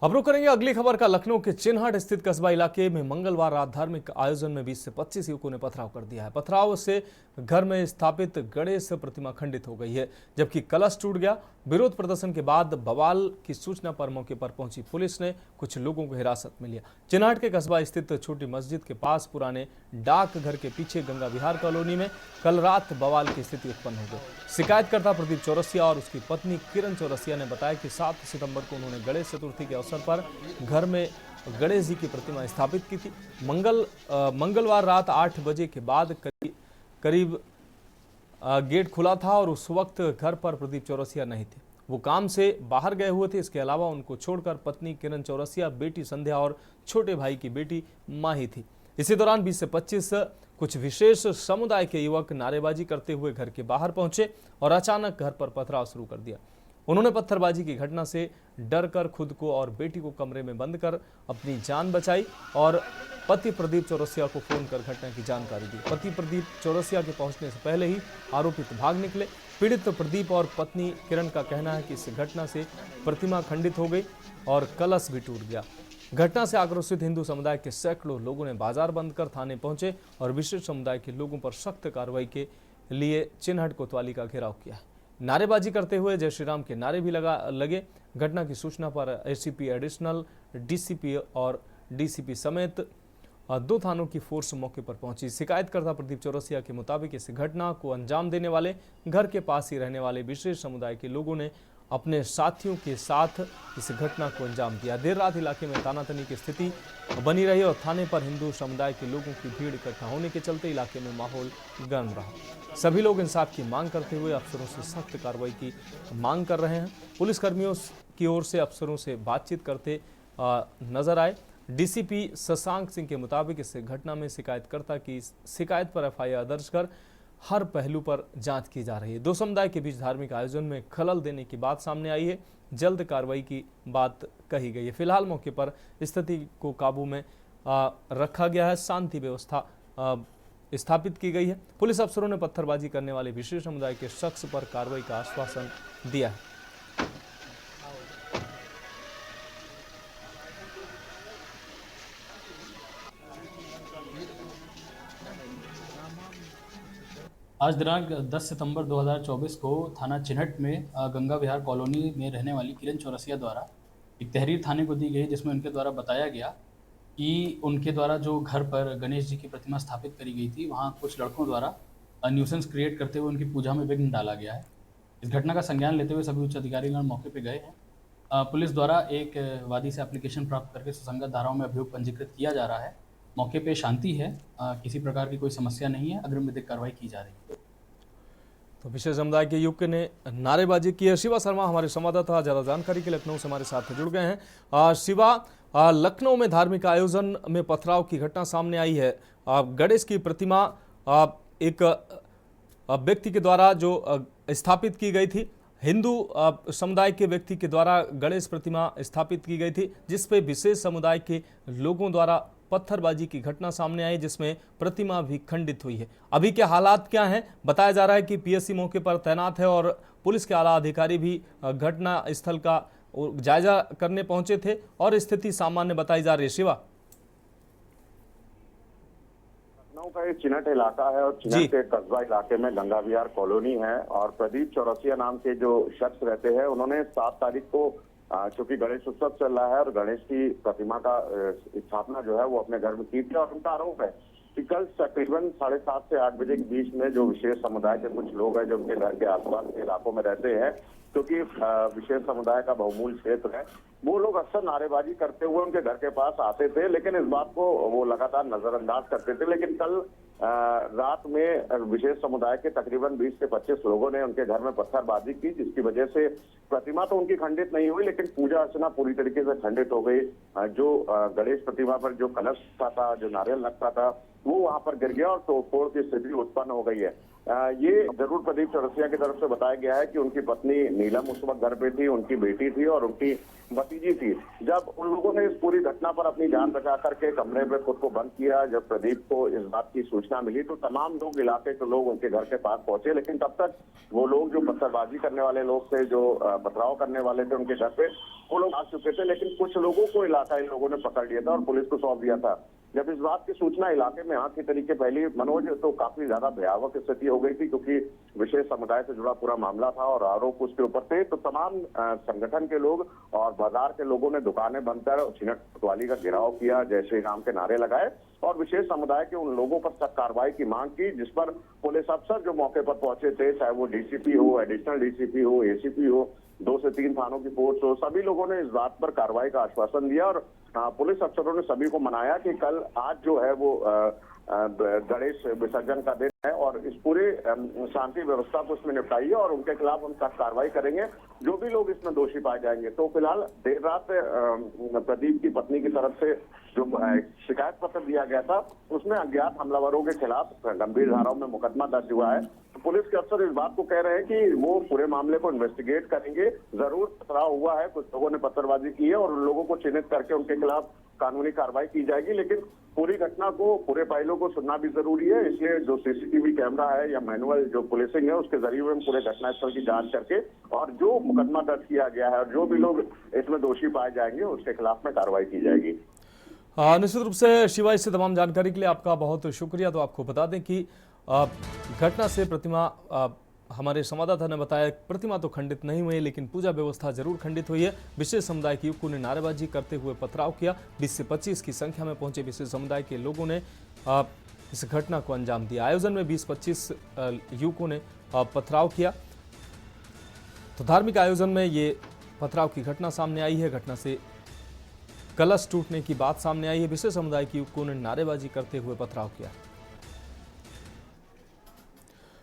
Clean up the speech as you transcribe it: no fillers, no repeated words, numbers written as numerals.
अब रुक करेंगे अगली खबर का। लखनऊ के चिन्हट स्थित कस्बा इलाके में मंगलवार रात धार्मिक आयोजन में 20 से 25 युवकों ने पथराव कर दिया है। पथराव से घर में स्थापित गणेश प्रतिमा खंडित हो गई है, जबकि कलश टूट गया। विरोध प्रदर्शन के बाद बवाल की सूचना पर मौके पर पहुंची पुलिस ने कुछ लोगों को हिरासत में लिया। चिन्हट के कस्बा स्थित छोटी मस्जिद के पास पुराने डाक घर के पीछे गंगा विहार कॉलोनी में कल रात बवाल की स्थिति उत्पन्न हो गई। शिकायतकर्ता प्रदीप चौरसिया और उसकी पत्नी किरण चौरसिया ने बताया कि 7 सितंबर को उन्होंने गणेश चतुर्थी के अवसर पर घर में गणेश जी की प्रतिमा स्थापित की थी। मंगलवार रात 8 बजे के बाद करीब गेट खुला था और उस वक्त घर पर प्रदीप चौरसिया नहीं थे, वो काम से बाहर गए हुए थे। इसके अलावा उनको छोड़कर पत्नी किरण चौरसिया, बेटी संध्या और छोटे भाई की बेटी माही थी। इसी दौरान 20 से 25 कुछ विशेष समुदाय के युवक नारेबाजी करते हुए घर के बाहर पहुंचे और अचानक घर पर पथराव शुरू कर दिया। उन्होंने पत्थरबाजी की घटना से डरकर खुद को और बेटी को कमरे में बंद कर अपनी जान बचाई और पति प्रदीप चौरसिया को फोन कर घटना की जानकारी दी। पति प्रदीप चौरसिया के पहुंचने से पहले ही आरोपित भाग निकले। पीड़ित प्रदीप और पत्नी किरण का कहना है कि इस घटना से प्रतिमा खंडित हो गई और कलश भी टूट गया। घटना से आक्रोशित हिंदू समुदाय के सैकड़ों लोगों ने बाजार बंद कर थाने पहुंचे और विशेष समुदाय के लोगों पर सख्त कार्रवाई के लिए चिन्हट कोतवाली का घेराव किया है। नारेबाजी करते हुए जय श्री राम के नारे भी लगे। घटना की सूचना पर एसीपी, एडिशनल डीसीपी और डीसीपी समेत 2 थानों की फोर्स मौके पर पहुंची। शिकायतकर्ता प्रदीप चौरसिया के मुताबिक इस घटना को अंजाम देने वाले घर के पास ही रहने वाले विशेष समुदाय के लोगों ने अपने साथियों के साथ इस घटना को अंजाम दिया। देर रात इलाके में तानातनी की स्थिति बनी रही और थाने पर हिंदू समुदाय के लोगों की भीड़ इकट्ठा होने के चलते इलाके में माहौल गर्म रहा। सभी लोग इंसाफ की मांग करते हुए अफसरों से सख्त कार्रवाई की मांग कर रहे हैं। पुलिसकर्मियों की ओर से अफसरों से बातचीत करते नजर आए। डीसीपी शशांक सिंह के मुताबिक इस घटना में शिकायतकर्ता की शिकायत पर एफआईआर दर्ज कर हर पहलू पर जांच की जा रही है। 2 समुदाय के बीच धार्मिक आयोजन में खलल देने की बात सामने आई है। जल्द कार्रवाई की बात कही गई है। फिलहाल मौके पर स्थिति को काबू में रखा गया है। शांति व्यवस्था स्थापित की गई है। पुलिस अफसरों ने पत्थरबाजी करने वाले विशेष समुदाय के शख्स पर कार्रवाई का आश्वासन दिया है। आज दिनांक 10 सितंबर 2024 को थाना चिन्हट में गंगा विहार कॉलोनी में रहने वाली किरण चौरसिया द्वारा एक तहरीर थाने को दी गई, जिसमें उनके द्वारा बताया गया कि उनके द्वारा जो घर पर गणेश जी की प्रतिमा स्थापित करी गई थी, वहां कुछ लड़कों द्वारा न्यूसेंस क्रिएट करते हुए उनकी पूजा में विघ्न डाला गया है। इस घटना का संज्ञान लेते हुए सभी उच्च अधिकारीगण मौके पर गए हैं। पुलिस द्वारा एक वादी से एप्लीकेशन प्राप्त करके सुसंगत धाराओं में अभियोग पंजीकृत किया जा रहा है। मौके पे शांति है, किसी प्रकार की कोई समस्या नहीं है। अग्रिम विधिक कार्रवाई की जा रही है। तो विशेष समुदाय के युवक ने नारेबाजी की है। शिवा शर्मा हमारे संवाददाता ज्यादा जानकारी के लखनऊ से हमारे साथ जुड़ गए हैं। शिवा, लखनऊ में धार्मिक आयोजन में पथराव की घटना सामने आई है। गणेश की प्रतिमा एक व्यक्ति के द्वारा जो स्थापित की गई थी, हिंदू समुदाय के व्यक्ति के द्वारा गणेश प्रतिमा स्थापित की गई थी, जिसपे विशेष समुदाय के लोगों द्वारा पत्थरबाजी की घटना सामने आई, जिसमें प्रतिमा भी खंडित हुई है। अभी के हालात क्या हैं? बताया जा रहा है कि पीएससी मौके पर तैनात है और पुलिस के आला अधिकारी भी घटना स्थल का जायजा करने पहुंचे थे और स्थिति सामान्य बताई जा रही है। शिवा, लखनऊ का ये चिन्हट इलाका है और चिन्हट के कस्बा इलाके में गंगा विहार कॉलोनी है और प्रदीप चौरसिया नाम के जो शख्स रहते हैं, उन्होंने 7 तारीख को चूंकि गणेश उत्सव चल रहा है और गणेश की प्रतिमा का स्थापना जो है वो अपने घर में की थी और उनका आरोप है कि कल तकरीबन 7:30 से 8 बजे के बीच में जो विशेष समुदाय के कुछ लोग हैं जो उनके घर के आसपास के इलाकों में रहते हैं, क्योंकि विशेष समुदाय का बहुमूल्य क्षेत्र है, वो लोग अक्सर नारेबाजी करते हुए उनके घर के पास आते थे, लेकिन इस बात को वो लगातार नजरअंदाज करते थे। लेकिन कल रात में विशेष समुदाय के तकरीबन 20 से 25 लोगों ने उनके घर में पत्थरबाजी की, जिसकी वजह से प्रतिमा तो उनकी खंडित नहीं हुई, लेकिन पूजा अर्चना पूरी तरीके से खंडित हो गई। जो गणेश प्रतिमा पर जो कलश था, जो नारियल लगता था, वो वहां पर गिर गया और तोड़फोड़ की स्थिति उत्पन्न हो गई है। ये जरूर प्रदीप चौरसिया की तरफ से बताया गया है कि उनकी पत्नी नीलम उस वक्त घर पे थी, उनकी बेटी थी और उनकी भतीजी थी। जब उन लोगों ने इस पूरी घटना पर अपनी जान बचा करके कमरे में खुद को बंद किया, जब प्रदीप को इस बात की सूचना मिली तो तमाम लोग, इलाके के लोग उनके घर के पास पहुंचे, लेकिन तब तक वो लोग जो पत्थरबाजी करने वाले लोग थे, जो पथराव करने वाले थे उनके घर पे, वो लोग आ चुके थे। लेकिन कुछ लोगों को इलाका इन लोगों ने पकड़ लिया था और पुलिस को सौंप दिया था। जब इस बात की सूचना इलाके में आग के तरीके फैली मनोज, तो काफी ज्यादा भयावह स्थिति हो गई थी, क्योंकि विशेष समुदाय से जुड़ा पूरा मामला था और आरोप उसके ऊपर थे। तो तमाम संगठन के लोग और बाजार के लोगों ने दुकानें बंद कर छिनट कोतवाली का घेराव किया, जय श्री राम के नारे लगाए और विशेष समुदाय के उन लोगों पर सख्त कार्रवाई की मांग की, जिस पर पुलिस अफसर जो मौके पर पहुंचे थे, चाहे वो डीसीपी हो, एडिशनल डीसीपी हो, एसीपी हो, 2 से 3 थानों की फोर्स हो, सभी लोगों ने इस बात पर कार्रवाई का आश्वासन दिया और पुलिस अफसरों ने सभी को मनाया कि कल आज जो है वो गणेश विसर्जन का दिन है और इस पूरे शांति व्यवस्था को इसमें निपटाइए और उनके खिलाफ हम सख्त कार्रवाई करेंगे, जो भी लोग इसमें दोषी पाए जाएंगे। तो फिलहाल देर रात प्रदीप की पत्नी की तरफ से जो शिकायत पत्र दिया गया था, उसमें अज्ञात हमलावरों के खिलाफ गंभीर धाराओं में मुकदमा दर्ज हुआ है। तो पुलिस के अफसर इस बात को कह रहे हैं कि वो पूरे मामले को इन्वेस्टिगेट करेंगे। जरूर पथराव हुआ है, कुछ लोगों ने पत्थरबाजी की है और उन लोगों को चिन्हित करके उनके खिलाफ कानूनी कार्रवाई की जाएगी, लेकिन पूरी घटना को, पूरे पहलू को सुनना भी जरूरी है। इसलिए जो सीसीटीवी कैमरा है या मैनुअल जो पुलिसिंग है, उसके जरिए हम पूरे घटनास्थल की जांच करके और जो मुकदमा दर्ज किया गया है और जो भी लोग इसमें दोषी पाए जाएंगे उसके खिलाफ में कार्रवाई की जाएगी। निश्चित रूप से शिवा, इससे तमाम जानकारी के लिए आपका बहुत शुक्रिया। तो आपको बता दें कि घटना से प्रतिमा, हमारे संवाददाता ने बताया, प्रतिमा तो खंडित नहीं हुई लेकिन पूजा व्यवस्था जरूर खंडित हुई है। विशेष समुदाय के युवकों ने नारेबाजी करते हुए पथराव किया। 20 से 25 की संख्या में पहुंचे विशेष समुदाय के लोगों ने इस घटना को अंजाम दिया। आयोजन में 20-25 युवकों ने पथराव किया। तो धार्मिक आयोजन में ये पथराव की घटना सामने आई है। घटना से कलश टूटने की बात सामने आई है। विशेष समुदाय के युवकों ने नारेबाजी करते हुए पथराव किया।